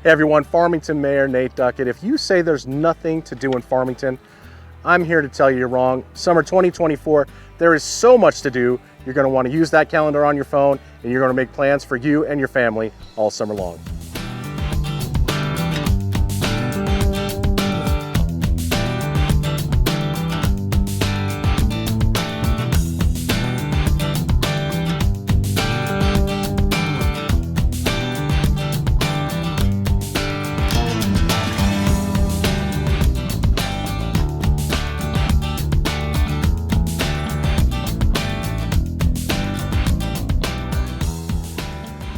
Hey everyone, Farmington Mayor Nate Duckett. If you say there's nothing to do in Farmington, I'm here to tell you you're wrong. Summer 2024, there is so much to do. You're going to want to use that calendar on your phone, and you're going to make plans for you and your family all summer long.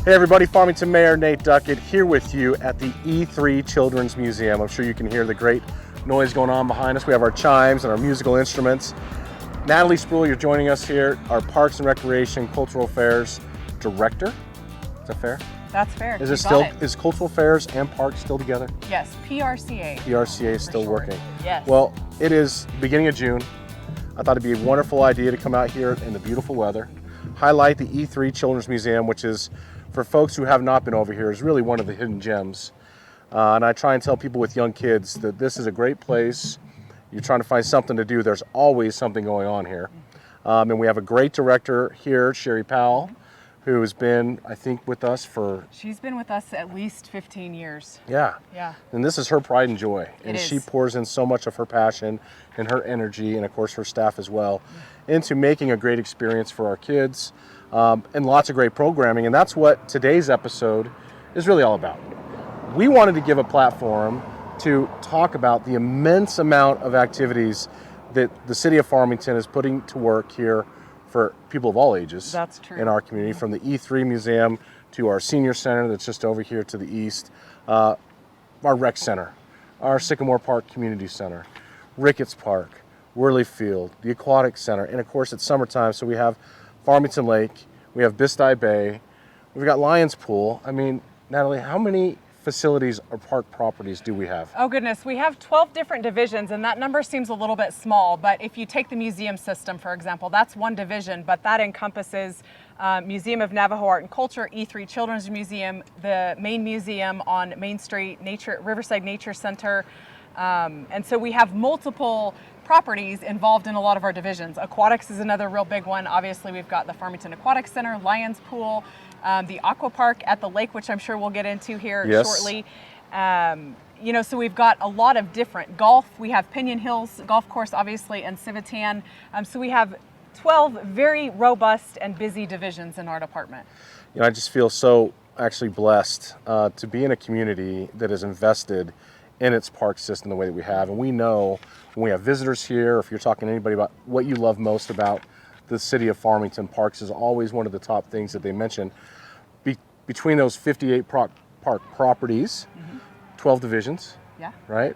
Hey everybody, Farmington Mayor Nate Duckett here with you at the E3 Children's Museum. I'm sure you can hear the great noise going on behind us. We have our chimes and our musical instruments. Natalie Spruell, you're joining us here, our Parks and Recreation Cultural Affairs Director. Is that fair? That's fair. Is Cultural Affairs and Parks still together? Yes, PRCA. PRCA is still short. working. Yes. Well, it is beginning of June. I thought it'd be a wonderful idea to come out here in the beautiful weather, highlight the E3 Children's Museum, which is, for folks who have not been over here, is really one of the hidden gems. And I try and tell people with young kids that this is a great place. You're trying to find something to do, there's always something going on here. And we have a great director here, Sherry Powell, who has been, I think, with us for... She's been with us at least 15 years. Yeah. Yeah. And this is her pride and joy. And she pours in so much of her passion and her energy, and of course her staff as well, into making a great experience for our kids. And lots of great programming, and that's what today's episode is really all about. We wanted to give a platform to talk about the immense amount of activities that the city of Farmington is putting to work here for people of all ages. That's true. In our community, from the E3 Museum to our senior center that's just over here to the east, our rec center, our Sycamore Park Community Center, Ricketts Park, Worley Field, the Aquatics Center, and of course it's summertime, so we have Farmington Lake, we have Bisti Bay, we've got Lions Pool. I mean, Natalie, how many facilities or park properties do we have? Oh goodness, we have 12 different divisions, and that number seems a little bit small, but if you take the museum system, for example, that's one division, but that encompasses Museum of Navajo Art and Culture, E3 Children's Museum, the main museum on Main Street, Riverside Nature Center, and so we have multiple properties involved in a lot of our divisions. Aquatics is another real big one. Obviously, we've got the Farmington Aquatics Center, Lions Pool, the Aqua Park at the lake, which I'm sure we'll get into here shortly. You know, so we've got a lot of different golf. We have Pinion Hills Golf Course, obviously, and Civitan. So we have 12 very robust and busy divisions in our department. You know, I just feel so actually blessed to be in a community that is invested in its park system the way that we have. And we know when we have visitors here, if you're talking to anybody about what you love most about the city of Farmington, parks is always one of the top things that they mention. Between those 58 park properties, 12 divisions, right?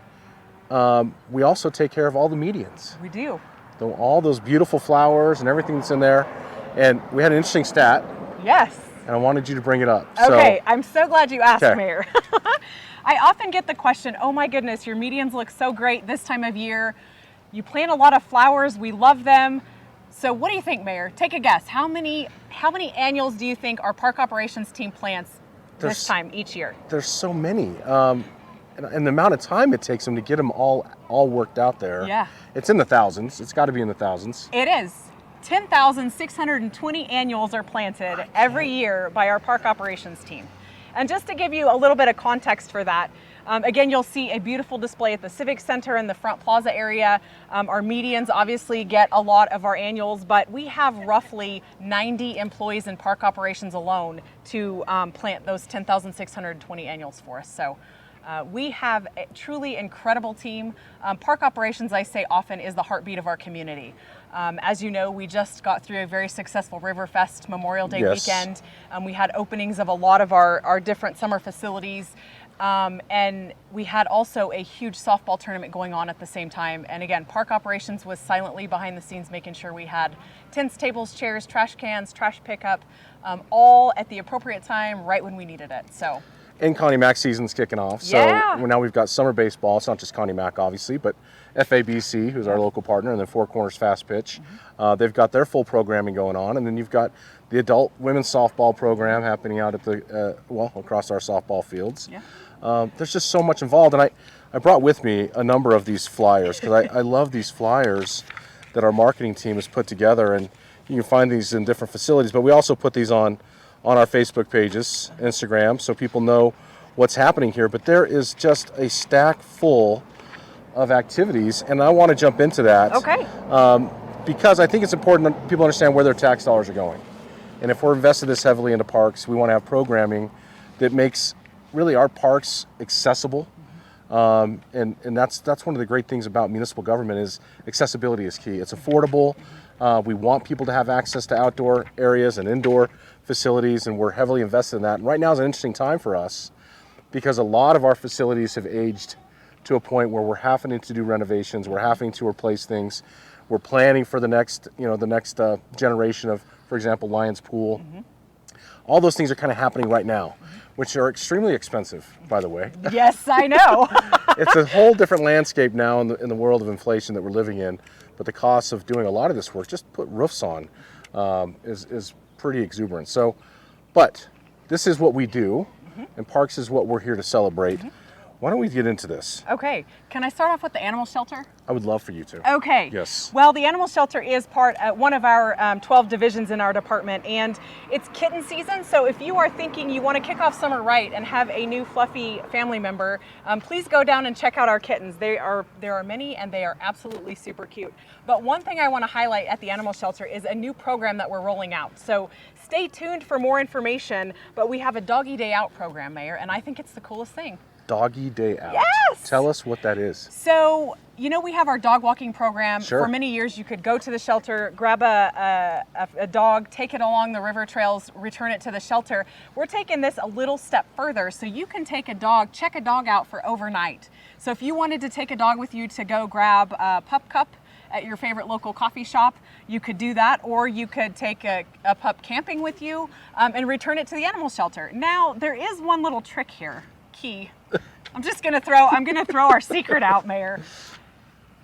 We also take care of all the medians. We do. All those beautiful flowers and everything that's in there. And we had an interesting stat. Yes. And I wanted you to bring it up. Okay, I'm so glad you asked, Mayor. I often get the question, oh my goodness, your medians look so great this time of year. You plant a lot of flowers, we love them. So what do you think, Mayor? Take a guess. How many annuals do you think our park operations team plants this time each year? There's so many. And the amount of time it takes them to get them all worked out there. Yeah. It's in the thousands. It's got to be in the thousands. It is. 10,620 annuals are planted every year by our park operations team. And just to give you a little bit of context for that, again, you'll see a beautiful display at the Civic Center in the front plaza area. Our medians obviously get a lot of our annuals, but we have roughly 90 employees in park operations alone to plant those 10,620 annuals for us. So we have a truly incredible team. Park operations, I say often, is the heartbeat of our community. As you know, we just got through a very successful Riverfest Memorial Day weekend. We had openings of a lot of our different summer facilities. And we had also a huge softball tournament going on at the same time. And again, park operations was silently behind the scenes making sure we had tents, tables, chairs, trash cans, trash pickup, all at the appropriate time, right when we needed it. So. And Connie Mack season's kicking off. So now we've got summer baseball. It's not just Connie Mack, obviously, but FABC, who's our local partner, and then Four Corners Fast Pitch. They've got their full programming going on. And then you've got the adult women's softball program happening out at the, across our softball fields. There's just so much involved, and I brought with me a number of these flyers because I love these flyers that our marketing team has put together, and you can find these in different facilities, but we also put these on our Facebook pages, Instagram, so people know what's happening here. But there is just a stack full of activities, and I want to jump into that. Okay. Because I think it's important that people understand where their tax dollars are going. And if we're invested this heavily into parks, we want to have programming that makes really our parks accessible. And that's one of the great things about municipal government is accessibility is key. It's affordable. We want people to have access to outdoor areas and indoor facilities, and we're heavily invested in that. And right now is an interesting time for us because a lot of our facilities have aged to a point where we're having to do renovations, we're having to replace things, we're planning for the next generation of, for example, Lions Pool. All those things are kind of happening right now, which are extremely expensive, by the way. Yes, I know. It's a whole different landscape now in the world of inflation that we're living in, but the cost of doing a lot of this work, just put roofs on, is pretty exuberant. So, but this is what we do, and parks is what we're here to celebrate. Why don't we get into this? Okay, can I start off with the animal shelter? I would love for you to. Okay. Yes. Well, the animal shelter is one of our 12 divisions in our department, and it's kitten season. So if you are thinking you want to kick off summer right and have a new fluffy family member, please go down and check out our kittens. There are many, and they are absolutely super cute. But one thing I want to highlight at the animal shelter is a new program that we're rolling out. So stay tuned for more information. But we have a doggy day out program, Mayor, and I think it's the coolest thing. Doggy Day Out. Yes! Tell us what that is. So, we have our dog walking program. Sure. For many years, you could go to the shelter, grab a dog, take it along the river trails, return it to the shelter. We're taking this a little step further, so you can check a dog out for overnight. So if you wanted to take a dog with you to go grab a pup cup at your favorite local coffee shop, you could do that, or you could take a pup camping with you and return it to the animal shelter. Now, there is one little trick here. Key. I'm gonna throw our secret out, Mayor.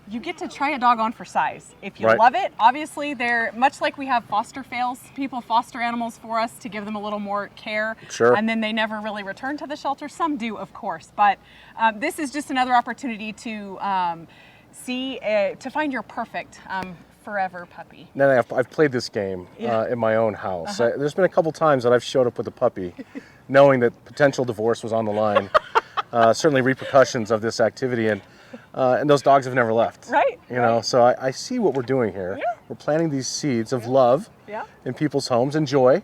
You get to try a dog on for size. If you love it, obviously they're much like we have foster fails. People foster animals for us to give them a little more care. Sure. And then they never really return to the shelter. Some do, of course, but this is just another opportunity to find your perfect forever puppy. Now I've played this game in my own house. There's been a couple times that I've showed up with a puppy, knowing that potential divorce was on the line. Certainly repercussions of this activity, and those dogs have never left. Right. So I see what we're doing here. Yeah. We're planting these seeds of love in people's homes and joy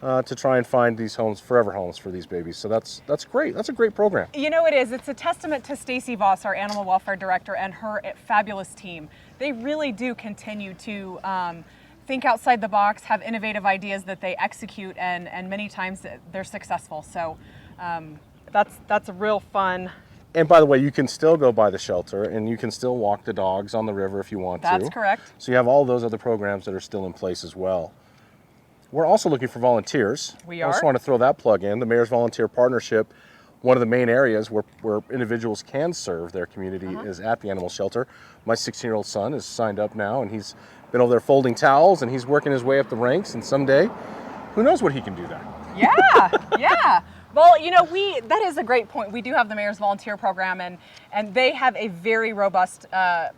to try and find these homes, forever homes for these babies. So that's great. That's a great program. It is. It's a testament to Stacy Voss, our animal welfare director, and her fabulous team. They really do continue to think outside the box, have innovative ideas that they execute, and many times they're successful. So that's a real fun. And by the way, you can still go by the shelter and you can still walk the dogs on the river if you want to. That's correct. So you have all those other programs that are still in place as well. We're also looking for volunteers. We I are. just want to throw that plug in. The Mayor's Volunteer Partnership, one of the main areas where individuals can serve their community is at the animal shelter. My 16-year-old son is signed up now, and he's been over there folding towels, and he's working his way up the ranks, and someday, who knows what he can do there. Yeah. Well, that is a great point. We do have the Mayor's Volunteer Program, and they have a very robust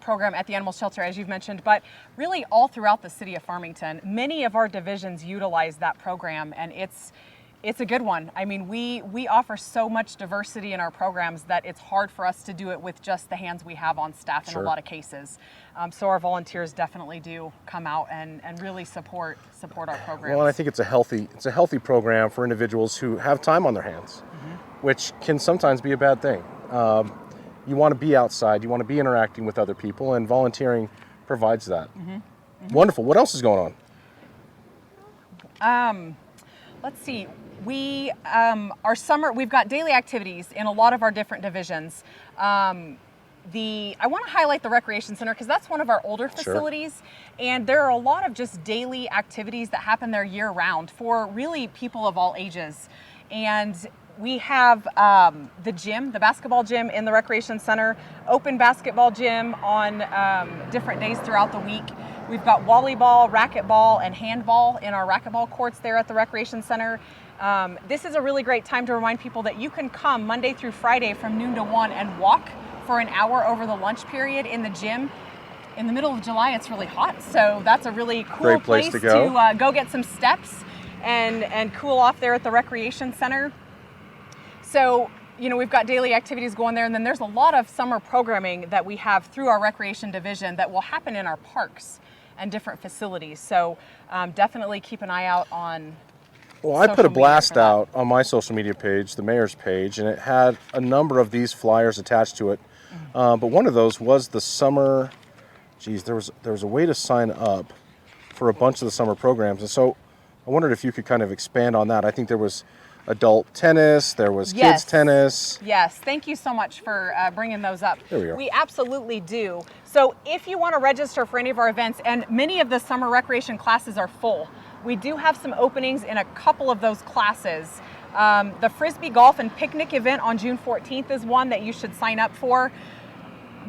program at the animal shelter, as you've mentioned, but really all throughout the city of Farmington. Many of our divisions utilize that program, and it's a good one. I mean, we offer so much diversity in our programs that it's hard for us to do it with just the hands we have on staff in a lot of cases. So our volunteers definitely do come out and really support our programs. Well, and I think it's a healthy program for individuals who have time on their hands, which can sometimes be a bad thing. You want to be outside, you want to be interacting with other people, and volunteering provides that. Wonderful. What else is going on? Let's see. We've got daily activities in a lot of our different divisions. I want to highlight the recreation center because that's one of our older facilities, and there are a lot of just daily activities that happen there year round for really people of all ages. And we have the gym, the basketball gym in the recreation center, open basketball gym on different days throughout the week. We've got volleyball, racquetball, and handball in our racquetball courts there at the recreation center. This is a really great time to remind people that you can come Monday through Friday from noon to 1 and walk for an hour over the lunch period in the gym. In the middle of July, it's really hot, so that's a really cool Great place to go. go get some steps and cool off there at the recreation center. So, you know, we've got daily activities going there, and then there's a lot of summer programming that we have through our recreation division that will happen in our parks and different facilities. So definitely keep an eye out on. Well, I put a blast out on my social media page, the mayor's page, and it had a number of these flyers attached to it. But one of those was the summer. Geez, there was a way to sign up for a bunch of the summer programs, and so I wondered if you could kind of expand on that. I think there was adult tennis, there was kids tennis. Yes, thank you so much for bringing those up. There we are. We absolutely do. So if you want to register for any of our events, and many of the summer recreation classes are full, we do have some openings in a couple of those classes. The Frisbee Golf and Picnic event on June 14th is one that you should sign up for.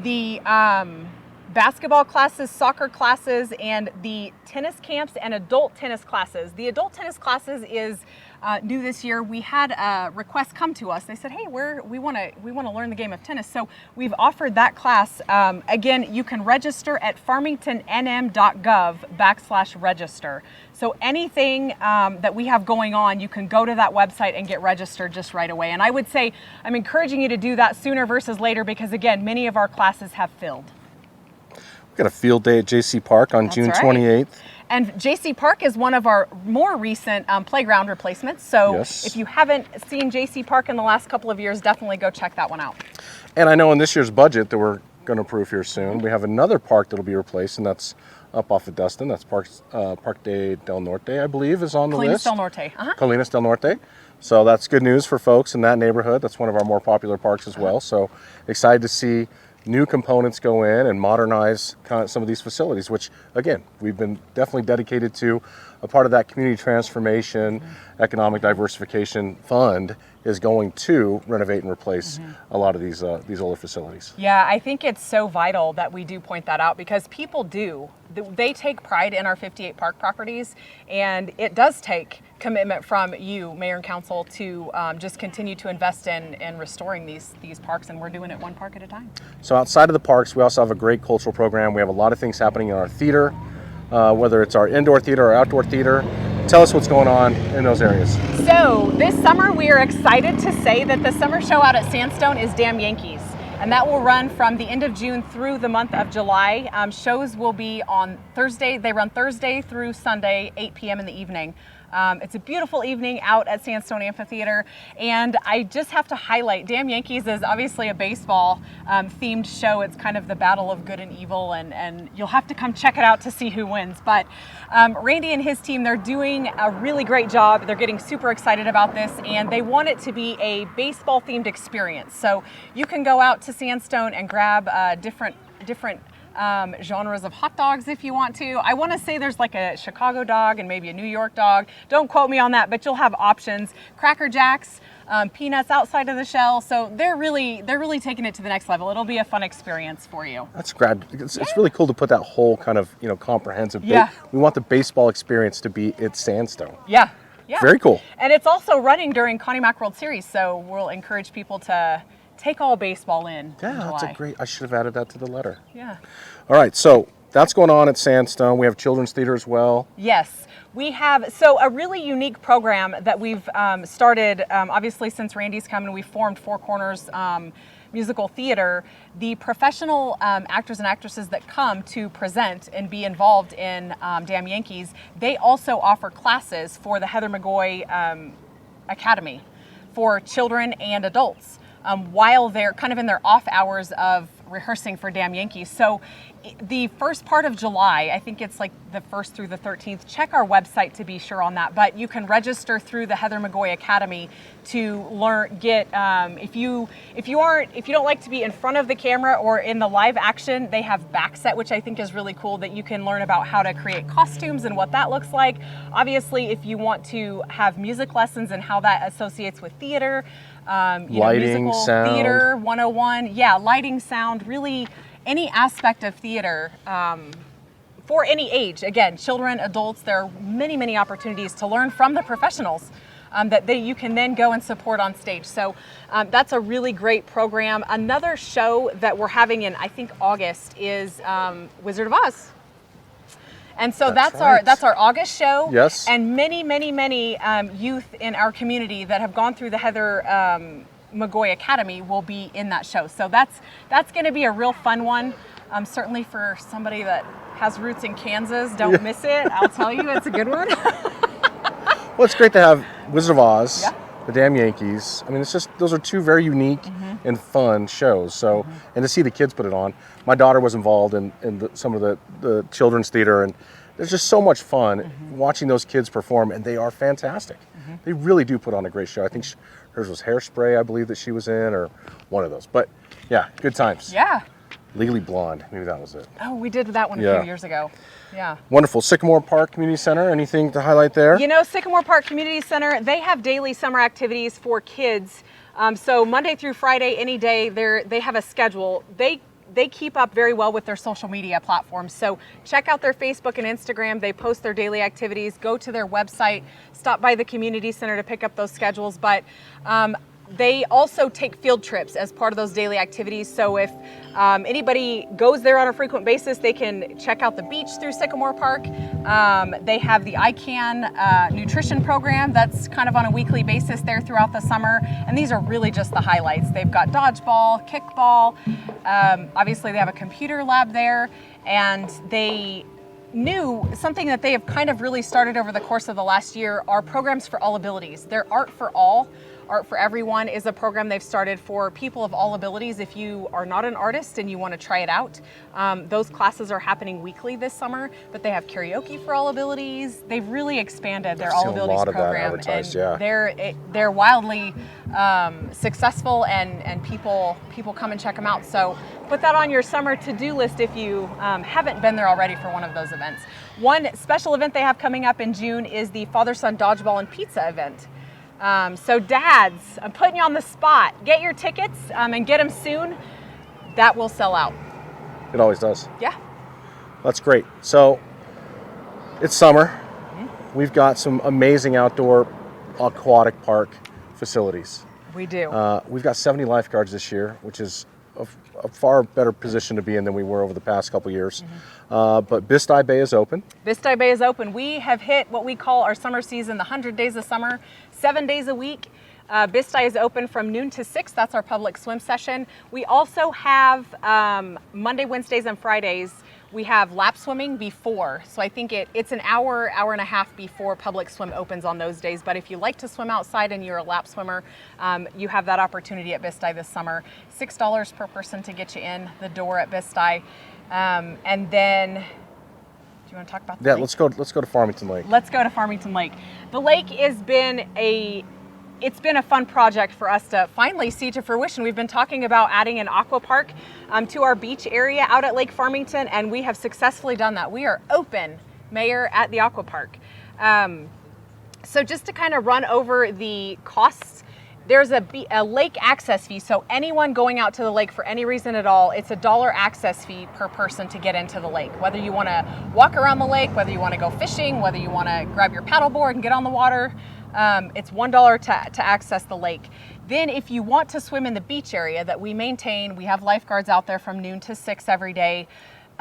The basketball classes, soccer classes, and the tennis camps and adult tennis classes. The adult tennis classes is new this year. We had a request come to us. They said, hey, we want to learn the game of tennis. So we've offered that class. Again, you can register at farmingtonnm.gov/register. So anything that we have going on, you can go to that website and get registered just right away. And I would say I'm encouraging you to do that sooner versus later because, again, many of our classes have filled. We've got a field day at JC Park on June 28th. And JC Park is one of our more recent playground replacements. So if you haven't seen JC Park in the last couple of years, definitely go check that one out. And I know in this year's budget that we're going to approve here soon, we have another park that'll be replaced, and that's up off of Destin. That's Parque del Norte, I believe, is on the list. Colinas del Norte. Colinas del Norte. So that's good news for folks in that neighborhood. That's one of our more popular parks as well. So excited to see new components go in and modernize kind of some of these facilities, which again, we've been definitely dedicated to. A part of that community transformation, economic diversification fund is going to renovate and replace a lot of these older facilities. Yeah, I think it's so vital that we do point that out because people do. They take pride in our 58 park properties, and it does take commitment from you, Mayor and Council, to just continue to invest in restoring these parks, and we're doing it one park at a time. So outside of the parks, we also have a great cultural program. We have a lot of things happening in our theater, whether it's our indoor theater or outdoor theater. Tell us what's going on in those areas. So this summer, we are excited to say that the summer show out at Sandstone is Damn Yankees. And that will run from the end of June through the month of July. Shows will be on Thursday. They run Thursday through Sunday, 8 p.m. in the evening. It's a beautiful evening out at Sandstone Amphitheater. And I just have to highlight, Damn Yankees is obviously a baseball themed show. It's kind of the battle of good and evil, and you'll have to come check it out to see who wins. But Randy and his team, they're doing a really great job. They're getting super excited about this, and they want it to be a baseball themed experience. So you can go out to Sandstone and grab different genres of hot dogs if you want to. I want to say there's like a Chicago dog and maybe a New York dog. Don't quote me on that, but you'll have options. Cracker Jacks, peanuts outside of the shell. So they're really taking it to the next level. It'll be a fun experience for you. That's great. It's really cool to put that whole kind of comprehensive. We want the baseball experience to be at Sandstone. Yeah. Very cool. And it's also running during Connie Mack World Series, so we'll encourage people to take all baseball in July. That's a great, I should have added that to the letter. Yeah. All right, so that's going on at Sandstone. We have children's theater as well. Yes, we have. So a really unique program that we've started, obviously since Randy's come, and we formed Four Corners Musical Theater. The professional actors and actresses that come to present and be involved in Damn Yankees, they also offer classes for the Heather McGoy Academy for children and adults. While they're kind of in their off hours of rehearsing for Damn Yankees. So the first part of July, I think it's like the 1st through the 13th, check our website to be sure on that, but you can register through the Heather McGoy Academy to learn, if you don't like to be in front of the camera or in the live action, they have backset, which I think is really cool, that you can learn about how to create costumes and what that looks like. Obviously, if you want to have music lessons and how that associates with theater, lighting, musical sound. Theater 101, lighting, sound, really any aspect of theater for any age. Again, children, adults, there are many opportunities to learn from the professionals that you can then go and support on stage. So that's a really great program. Another show that we're having in, I think, August is Wizard of Oz. And so that's our August show. Yes. And many youth in our community that have gone through the Heather McGoy Academy will be in that show. So that's going to be a real fun one. Certainly for somebody that has roots in Kansas, don't miss it. I'll tell you, it's a good one. Well, it's great to have Wizard of Oz, Yeah. the Damn Yankees. I mean, it's just, those are two very unique and fun shows. So, and to see the kids put it on. My daughter was involved in some of the children's theater, and there's just so much fun watching those kids perform, and they are fantastic. They really do put on a great show. I think hers was Hairspray, I believe, that she was in, or one of those. But yeah, good times. Yeah. Legally Blonde, maybe that was it. Oh, we did that one a few years ago. Yeah. Wonderful. Sycamore Park Community Center, anything to highlight there? You know, Sycamore Park Community Center, they have daily summer activities for kids. So Monday through Friday, any day, they have a schedule. They keep up very well with their social media platforms. So check out their Facebook and Instagram. They post their daily activities. Go to their website. Stop by the community center to pick up those schedules. But they also take field trips as part of those daily activities. So if anybody goes there on a frequent basis, they can check out the beach through Sycamore Park. They have the ICANN nutrition program that's kind of on a weekly basis there throughout the summer. And these are really just the highlights. They've got dodgeball, kickball. Obviously, they have a computer lab there. And they knew something that they have kind of really started over the course of the last year are programs for all abilities. They're Art for All. Art for Everyone is a program they've started for people of all abilities. If you are not an artist and you want to try it out, those classes are happening weekly this summer, but they have karaoke for all abilities. They've really expanded their all abilities program, and they're wildly successful, and people come and check them out. So put that on your summer to-do list if you haven't been there already for one of those events. One special event they have coming up in June is the Father-Son Dodgeball and Pizza event. So dads, I'm putting you on the spot. Get your tickets and get them soon. That will sell out. It always does. Yeah. That's great. So it's summer. We've got some amazing outdoor aquatic park facilities. We do. We've got 70 lifeguards this year, which is a far better position to be in than we were over the past couple years. But Bisti Bay is open. Bisti Bay is open. We have hit what we call our summer season, the 100 days of summer, 7 days a week. Bisti is open from noon to 6. That's our public swim session. We also have Monday, Wednesdays, and Fridays. We have lap swimming before. So I think it's an hour and a half before public swim opens on those days. But if you like to swim outside and you're a lap swimmer, you have that opportunity at Bisti this summer. $6 per person to get you in the door at Bisti. And then, do you want to talk about the lake? Let's go to Farmington Lake. Let's go to Farmington Lake. The lake has been it's been a fun project for us to finally see to fruition. We've been talking about adding an aqua park to our beach area out at Lake Farmington, and we have successfully done that. We are open, Mayor, at the aqua park. So just to kind of run over the costs, there's a lake access fee. So anyone going out to the lake for any reason at all, it's $1 access fee per person to get into the lake. Whether you want to walk around the lake, whether you want to go fishing, whether you want to grab your paddleboard and get on the water, it's $1 to access the lake. Then if you want to swim in the beach area that we maintain, we have lifeguards out there from noon to 6 every day, it's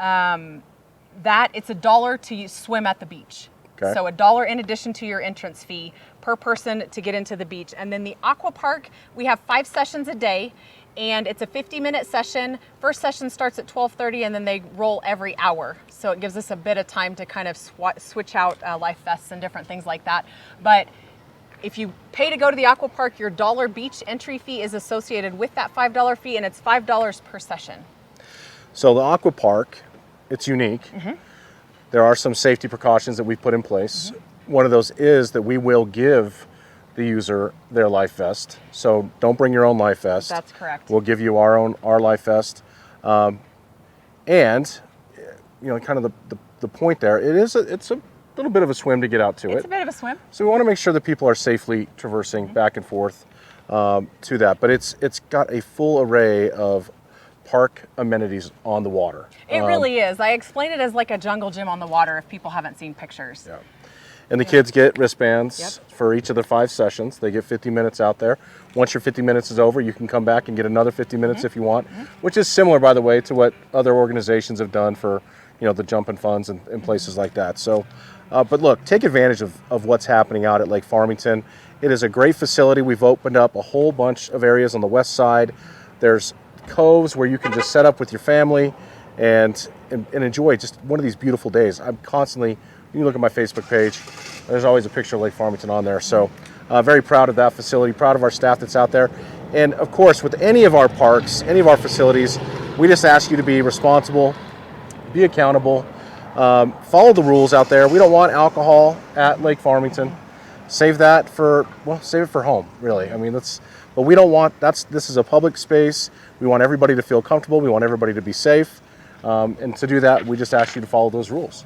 $1 to swim at the beach. Okay. So $1 in addition to your entrance fee per person to get into the beach. And then the aqua park, we have 5 sessions a day, and it's a 50-minute session. First session starts at 12:30, and then they roll every hour. So it gives us a bit of time to kind of switch out life vests and different things like that. But if you pay to go to the aqua park, your $1 beach entry fee is associated with that $5 fee, and it's $5 per session. So the aqua park, it's unique. There are some safety precautions that we put in place. One of those is that we will give the user their life vest. So don't bring your own life vest. That's correct. We'll give you our life vest. And you know, kind of the point there, it's a little bit of a swim to get out to it. It's a bit of a swim. So we want to make sure that people are safely traversing back and forth to that. But it's got a full array of park amenities on the water. It really is. I explain it as like a jungle gym on the water if people haven't seen pictures. Yeah. And the kids get wristbands for each of the 5 sessions. They get 50 minutes out there. Once your 50 minutes is over, you can come back and get another 50 minutes if you want, which is similar, by the way, to what other organizations have done for, the jumping funds and places like that. So, but look, take advantage of what's happening out at Lake Farmington. It is a great facility. We've opened up a whole bunch of areas on the west side. There's coves where you can just set up with your family and enjoy just one of these beautiful days. I'm constantly, you look at my Facebook page, there's always a picture of Lake Farmington on there. So very proud of that facility, proud of our staff that's out there. And of course, with any of our parks, any of our facilities, we just ask you to be responsible, be accountable, follow the rules out there. We don't want alcohol at Lake Farmington. Save it for home, really. I mean, but we don't want, this is a public space. We want everybody to feel comfortable. We want everybody to be safe. And to do that, we just ask you to follow those rules.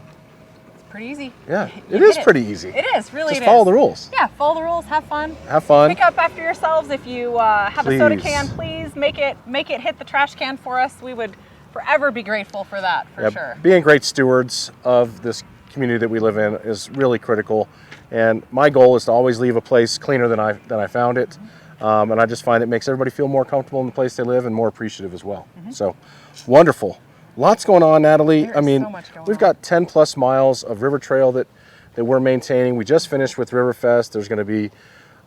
It's pretty easy. Yeah, it is pretty easy. It is, really. Just follow the rules. Yeah, follow the rules, have fun. Have fun. Pick up after yourselves. If you have a soda can, please make it hit the trash can for us. We would forever be grateful for that, for sure. Being great stewards of this community that we live in is really critical. And my goal is to always leave a place cleaner than I found it. And I just find it makes everybody feel more comfortable in the place they live and more appreciative as well. So wonderful. Lots going on, Natalie. There is so much going we've on. got 10 plus miles of river trail that we're maintaining. We just finished with Riverfest. There's going to be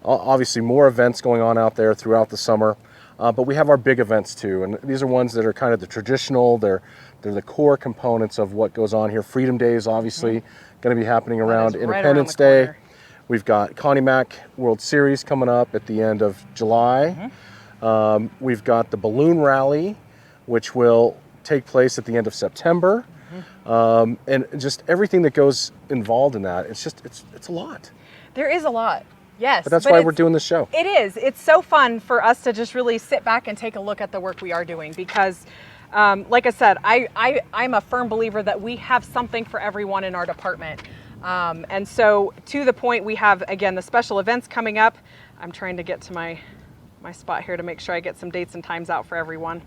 obviously more events going on out there throughout the summer. But we have our big events too. And these are ones that are kind of the traditional. They're the core components of what goes on here. Freedom Day is obviously going to be happening around Independence Day. We've got Connie Mack World Series coming up at the end of July. We've got the Balloon Rally, which will take place at the end of September. And just everything that goes involved in that, it's a lot. There is a lot, yes. But that's why we're doing this show. It is. It's so fun for us to just really sit back and take a look at the work we are doing because, like I said, I'm a firm believer that we have something for everyone in our department. And so to the point, we have, again, the special events coming up. I'm trying to get to my spot here to make sure I get some dates and times out for everyone.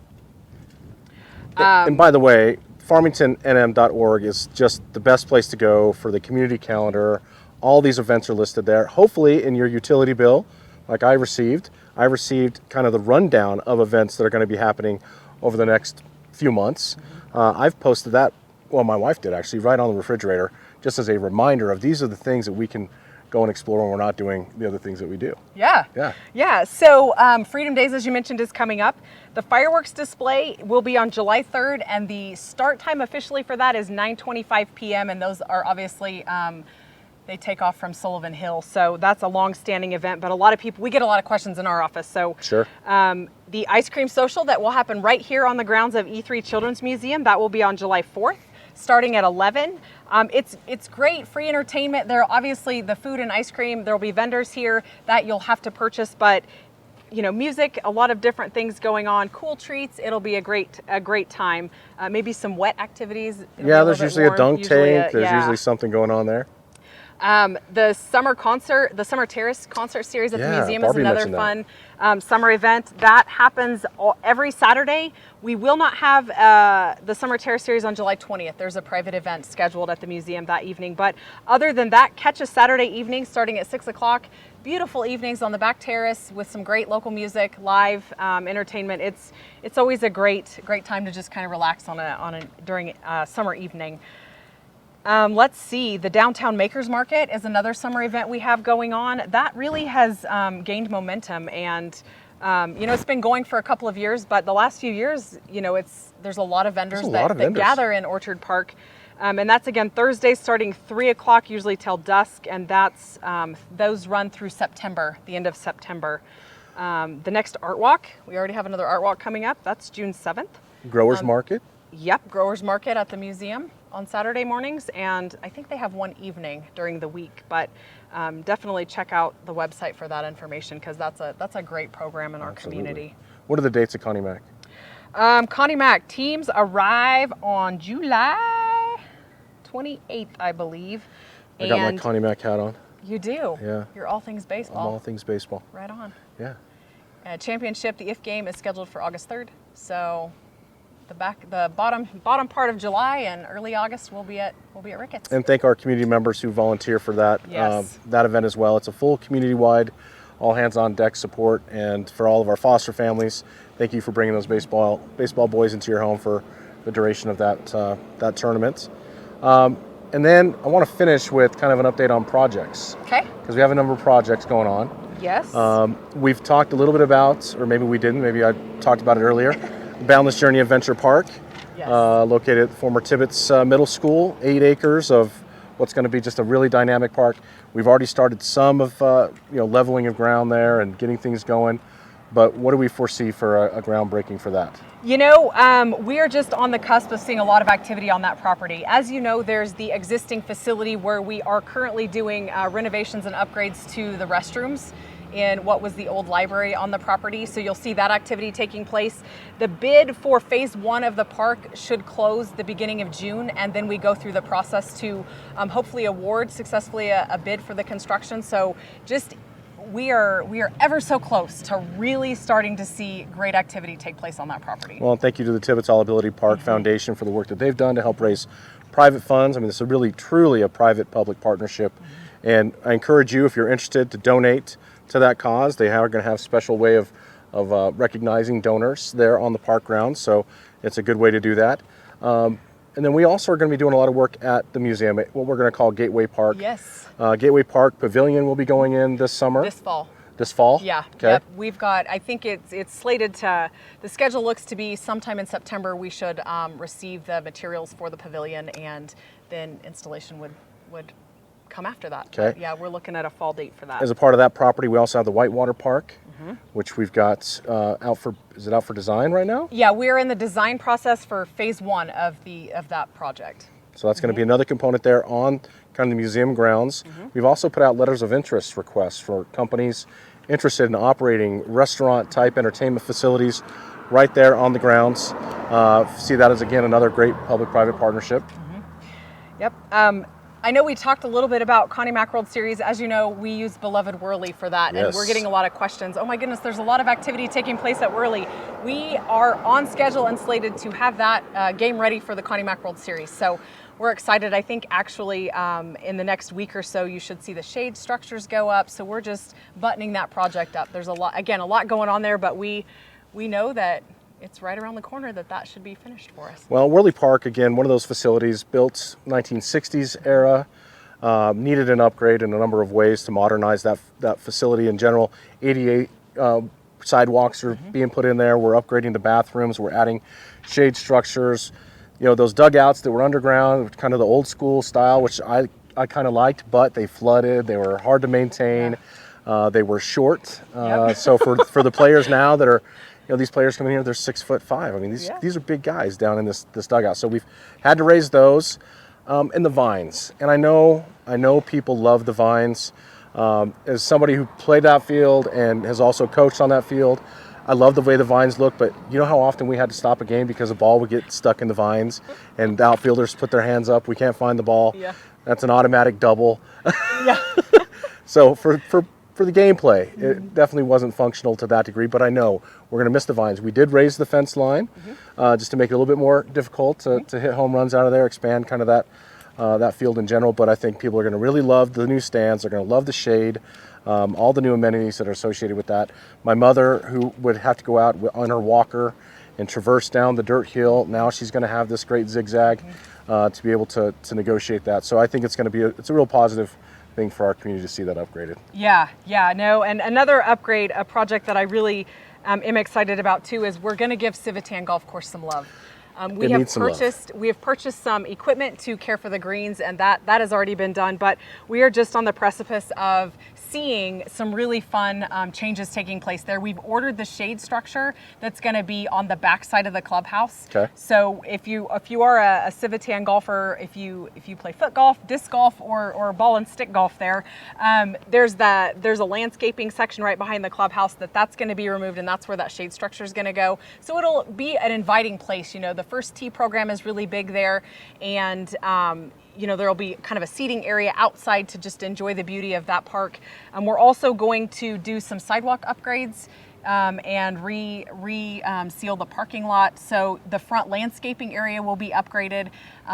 And by the way, farmingtonnm.org is just the best place to go for the community calendar. All these events are listed there. Hopefully in your utility bill, like I received kind of the rundown of events that are going to be happening over the next few months. I've posted that, well, my wife did actually, right on the refrigerator, just as a reminder of these are the things that we can go and explore when we're not doing the other things that we do. Yeah. So Freedom Days, as you mentioned, is coming up. The fireworks display will be on July 3rd, and the start time officially for that is 9:25 p.m. And those are obviously they take off from Sullivan Hill, so that's a long-standing event. But a lot of people, we get a lot of questions in our office. So sure. The ice cream social that will happen right here on the grounds of E3 Children's Museum, that will be on July 4th. Starting at 11. It's great, free entertainment. There obviously the food and ice cream, there'll be vendors here that you'll have to purchase, but music, a lot of different things going on, cool treats. It'll be a great time. Maybe some wet activities. There's usually a dunk tank. There's usually something going on there. The summer terrace concert series at the museum is another fun summer event that happens every Saturday. We will not have the summer terrace series on July 20th. There's a private event scheduled at the museum that evening. But other than that, catch a Saturday evening starting at 6 o'clock. Beautiful evenings on the back terrace with some great local music, live entertainment. It's always a great time to just kind of relax during a summer evening. Let's see, the Downtown Makers Market is another summer event we have going on. That really has gained momentum, and it's been going for a couple of years, but the last few years, there's a lot of vendors that gather in Orchard Park. And that's, again, Thursdays starting 3 o'clock, usually till dusk, and those run through September, the end of September. The next Art Walk, we already have another Art Walk coming up. That's June 7th. Growers Market? Yep, Growers Market at the museum on Saturday mornings, and I think they have one evening during the week, but definitely check out the website for that information because that's a great program in our community. What are the dates of Connie Mack? Connie Mack teams arrive on July 28th, I believe. I got my Connie Mack hat on. You do? Yeah. You're all things baseball. I'm all things baseball. Right on. Yeah. Championship, the IF game is scheduled for August 3rd, so the bottom part of July, and early August we'll be at Ricketts. And thank our community members who volunteer for that Yes. that event as well. It's a full community-wide, all hands on deck support, and for all of our foster families, thank you for bringing those baseball boys into your home for the duration of that tournament. And then I want to finish with kind of an update on projects. Okay. Because we have a number of projects going on. Yes. We've talked a little bit about, or maybe we didn't, maybe I talked about it earlier, Boundless Journey Adventure Park, Yes. located at the former Tibbetts Middle School, 8 acres of what's going to be just a really dynamic park. We've already started some of leveling of ground there and getting things going, but what do we foresee for a groundbreaking for that? You know, we are just on the cusp of seeing a lot of activity on that property. As you know, there's the existing facility where we are currently doing renovations and upgrades to the restrooms in what was the old library on the property. So you'll see that activity taking place. The bid for phase 1 of the park should close the beginning of June, and then we go through the process to hopefully award successfully a bid for the construction. So we are ever so close to really starting to see great activity take place on that property. Well, thank you to the Tibbetts All Ability Park Foundation for the work that they've done to help raise private funds. I mean, this is really, truly a private-public partnership. And I encourage you, if you're interested, to donate to that cause. They are going to have a special way of recognizing donors there on the park grounds, so it's a good way to do that. And then we also are going to be doing a lot of work at the museum, at what we're going to call Gateway Park. Yes. Gateway Park Pavilion will be going in this summer. This fall. This fall? Yeah. Okay. Yep. We've got, I think it's slated to, the schedule looks to be sometime in September we should receive the materials for the pavilion, and then installation would come after that. Okay. But yeah, we're looking at a fall date for that. As a part of that property, we also have the Whitewater Park, which we've got out for design right now? Yeah, we're in the design process for phase 1 of that project. So that's going to be another component there on kind of the museum grounds. We've also put out letters of interest requests for companies interested in operating restaurant-type entertainment facilities right there on the grounds. See that as, again, another great public-private partnership. Yep. I know we talked a little bit about Connie Mack World Series. As you know, we use beloved Whirly for that, Yes. and we're getting a lot of questions. Oh my goodness, there's a lot of activity taking place at Whirly. We are on schedule and slated to have that game ready for the Connie Mack World Series. So we're excited. I think actually in the next week or so, you should see the shade structures go up. So we're just buttoning that project up. There's a lot going on there, but we know that it's right around the corner that should be finished for us. Well, Whirly Park, again, one of those facilities built 1960s era, needed an upgrade in a number of ways to modernize that facility in general. 88 sidewalks are being put in there. We're upgrading the bathrooms. We're adding shade structures. You know, those dugouts that were underground, kind of the old school style, which I kind of liked, but they flooded. They were hard to maintain. Yeah. They were short. Yep. So for the players now that are, you know, these players coming in here, they're 6'5". I mean, Yeah. these are big guys down in this dugout. So we've had to raise those, and the vines. And I know people love the vines. As somebody who played that field and has also coached on that field, I love the way the vines look. But you know how often we had to stop a game because the ball would get stuck in the vines, and the outfielders put their hands up. We can't find the ball. Yeah. That's an automatic double. Yeah. So for the gameplay, it definitely wasn't functional to that degree, but I know we're going to miss the vines. We did raise the fence line just to make it a little bit more difficult to hit home runs out of there, expand kind of that field in general, but I think people are going to really love the new stands. They're going to love the shade, all the new amenities that are associated with that. My mother, who would have to go out on her walker and traverse down the dirt hill, now she's going to have this great zigzag to be able to negotiate that. So I think it's going to be it's a real positive thing for our community to see that upgraded. Yeah, no, and another upgrade, a project that I really am excited about too, is we're going to give Civitan Golf Course some love. We have purchased some equipment to care for the greens, and that has already been done. But we are just on the precipice of seeing some really fun changes taking place there. We've ordered the shade structure that's going to be on the back side of the clubhouse. Okay. So if you are a Civitan golfer, if you play foot golf, disc golf, or ball and stick golf, there's a landscaping section right behind the clubhouse that's going to be removed, and that's where that shade structure is going to go. So it'll be an inviting place. You know, the first tee program is really big there, and there'll be kind of a seating area outside to just enjoy the beauty of that park. We're also going to do some sidewalk upgrades and seal the parking lot. So the front landscaping area will be upgraded.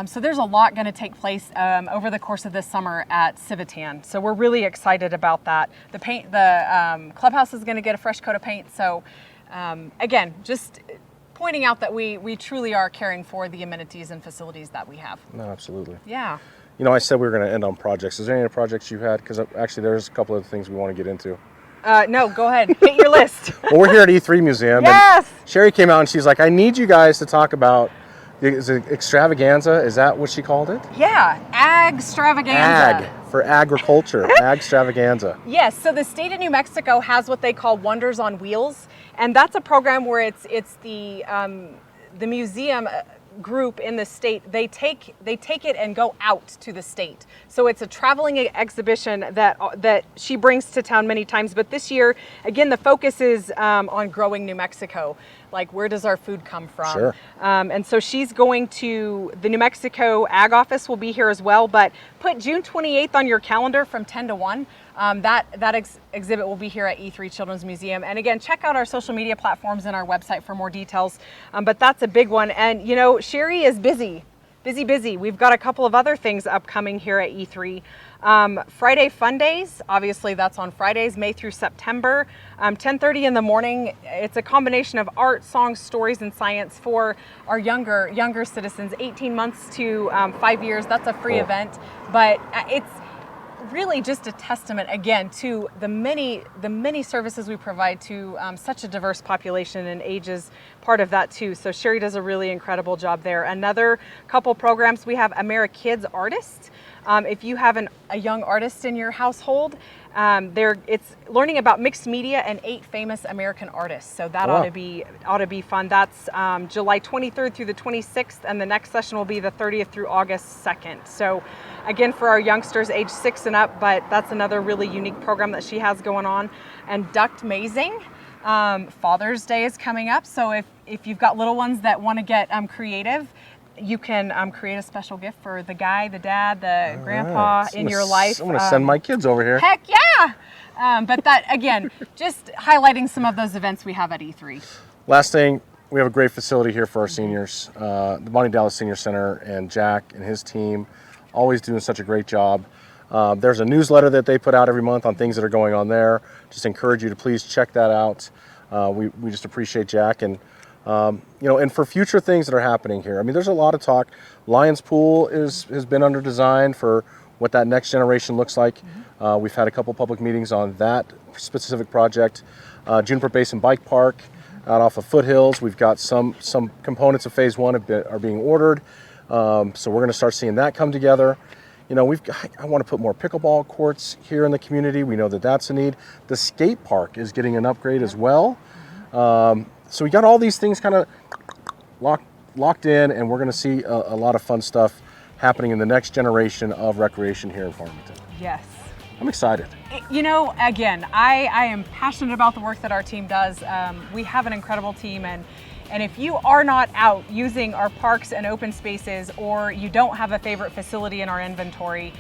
So there's a lot going to take place over the course of this summer at Civitan. So we're really excited about that. The clubhouse is going to get a fresh coat of paint. So again, just pointing out that we truly are caring for the amenities and facilities that we have. No, absolutely. Yeah. You know, I said we were going to end on projects. Is there any other projects you had? Because actually there's a couple of things we want to get into. No, go ahead. Hit your list. Well, we're here at E3 Museum. Yes. And Sherry came out and she's like, I need you guys to talk about the extravaganza. Is that what she called it? Yeah, Ag-stravaganza. Ag, for agriculture. Ag-stravaganza. Yes, so the state of New Mexico has what they call Wonders on Wheels, and that's a program where it's the museum group in the state. They take it and go out to the state. So it's a traveling exhibition that she brings to town many times. But this year, again, the focus is on growing New Mexico. Like, where does our food come from? Sure. And so she's going to, the New Mexico Ag Office will be here as well, but put June 28th on your calendar from 10 to 1. That exhibit will be here at E3 Children's Museum. And again, check out our social media platforms and our website for more details. But that's a big one. And you know, Sherry is busy. We've got a couple of other things upcoming here at E3. Friday Fun Days, obviously that's on Fridays, May through September, 10:30 in the morning. It's a combination of art, songs, stories, and science for our younger citizens, 18 months to 5 years. That's a free event, but it's really just a testament again to the many services we provide to such a diverse population, and age is part of that too. So Sherry does a really incredible job there. Another couple programs, we have AmeriKids Artist. If you have a young artist in your household, it's learning about mixed media and 8 famous American artists. So that ought to be fun. That's July 23rd through the 26th, and the next session will be the 30th through August 2nd. So again, for our youngsters age 6 and up, but that's another really unique program that she has going on. And Duct Mazing, Father's Day is coming up. So if you've got little ones that want to get creative, you can create a special gift for the guy, the dad, the grandpa in your life. I'm going to send my kids over here. Heck yeah! But that, again, just highlighting some of those events we have at E3. Last thing, we have a great facility here for our seniors. The Bonnie Dallas Senior Center, and Jack and his team always doing such a great job. There's a newsletter that they put out every month on things that are going on there. Just encourage you to please check that out. We just appreciate Jack, and and for future things that are happening here. I mean, there's a lot of talk. Lions Pool has been under design for what that next generation looks like. We've had a couple public meetings on that specific project. Juniper Basin Bike Park out off of Foothills. We've got some components of Phase 1 are being ordered. So we're going to start seeing that come together. You know, I want to put more pickleball courts here in the community. We know that that's a need. The skate park is getting an upgrade as well. So we got all these things kind of locked in, and we're going to see a lot of fun stuff happening in the next generation of recreation here in Farmington. Yes. I'm excited. You know, again, I am passionate about the work that our team does. We have an incredible team, and if you are not out using our parks and open spaces, or you don't have a favorite facility in our inventory,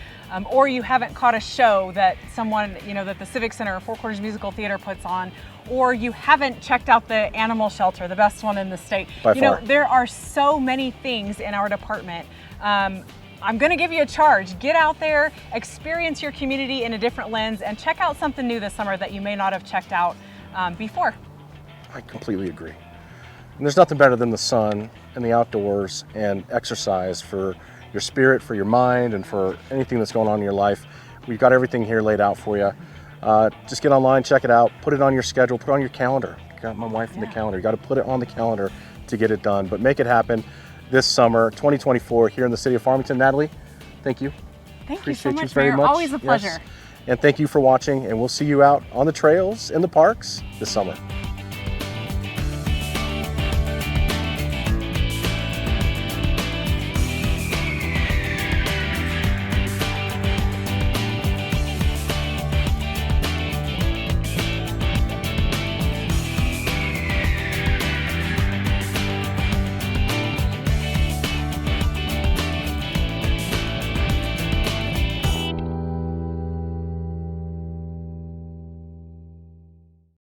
or you haven't caught a show that that the Civic Center or Four Corners Musical Theater puts on, or you haven't checked out the animal shelter, the best one in the state. By far. There are so many things in our department. I'm going to give you a charge. Get out there, experience your community in a different lens, and check out something new this summer that you may not have checked out before. I completely agree. And there's nothing better than the sun and the outdoors and exercise for your spirit, for your mind, and for anything that's going on in your life. We've got everything here laid out for you. Just get online, check it out, put it on your schedule, put it on your calendar. Got my wife in the calendar. You got to put it on the calendar to get it done. But make it happen this summer, 2024, here in the city of Farmington. Natalie, thank you. Thank you so Appreciate much, you very Mayor. much. Always a pleasure. Yes. And thank you for watching, and we'll see you out on the trails, in the parks this summer.